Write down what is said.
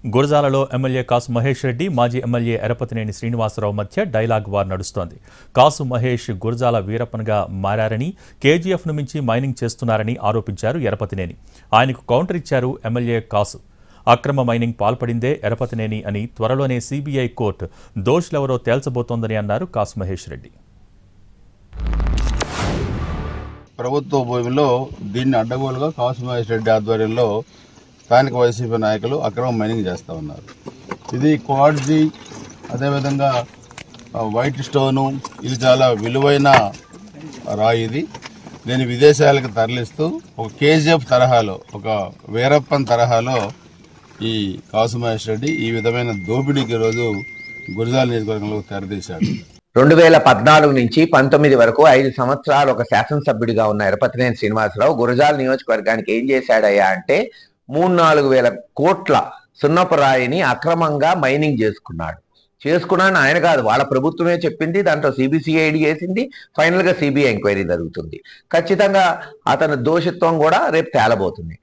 గురజాలలో MLA కాసు మహేష్ రెడ్డి మాజీ MLA Yarapathineni Srinivasarao మధ్య dialogue war నడుస్తోంది. కాసు మహేష్ గురజాల వీరప్పన్గా మారారని, కేజీఎఫ్ను మించి మైనింగ్ చేస్తున్నారని ఆరోపించారు ఎరపతినేని. ఆయనకు కౌంటర్ ఇచ్చారు ఎమ్మెల్యే కాసు. అక్రమ మైనింగ్ పాల్పడిందే ఎరపతినేని అని, త్వరలోనే సీబీఐ కోర్టు దోషులెవరో తేల్చబోతోందని అన్నారు కాసు మహేష్ రెడ్డి. ప్రభుత్వ భూమిలో దీన్ని అడ్డగోలుగా కాసు మహేష్ రెడ్డి ఆధ్వర్యంలో స్థానిక వైసీపీ నాయకులు అక్రమ మైనింగ్ చేస్తూ ఉన్నారు. ఇది క్వాడ్జీ, అదేవిధంగా వైట్ స్టోను, ఇది చాలా విలువైన రాయి. ఇది దీన్ని విదేశాలకు తరలిస్తూ ఒక కేజీఎఫ్ తరహాలో, ఒక వీరప్పన్ తరహాలో ఈ కాసు మహేష్ రెడ్డి ఈ విధమైన దోపిడీకి ఈరోజు గురజాల నియోజకవర్గంలో తెరదీశాడు. 2014 నుంచి 19 వరకు 5 సంవత్సరాలు ఒక శాసనసభ్యుడిగా ఉన్న ఎరపతినేని శ్రీనివాసరావు గురజాల నియోజకవర్గానికి ఏం చేశాడయ్యా అంటే 3-4 వేల కోట్ల సున్నపు రాయిని అక్రమంగా మైనింగ్ చేసుకున్నాడు. ఆయన కాదు, వాళ్ళ ప్రభుత్వమే చెప్పింది. దాంట్లో సిబిసిఐడి వేసింది. ఫైనల్ గా సిబిఐ ఎంక్వైరీ జరుగుతుంది. ఖచ్చితంగా అతని దోషిత్వం కూడా రేపు తేలబోతుంది.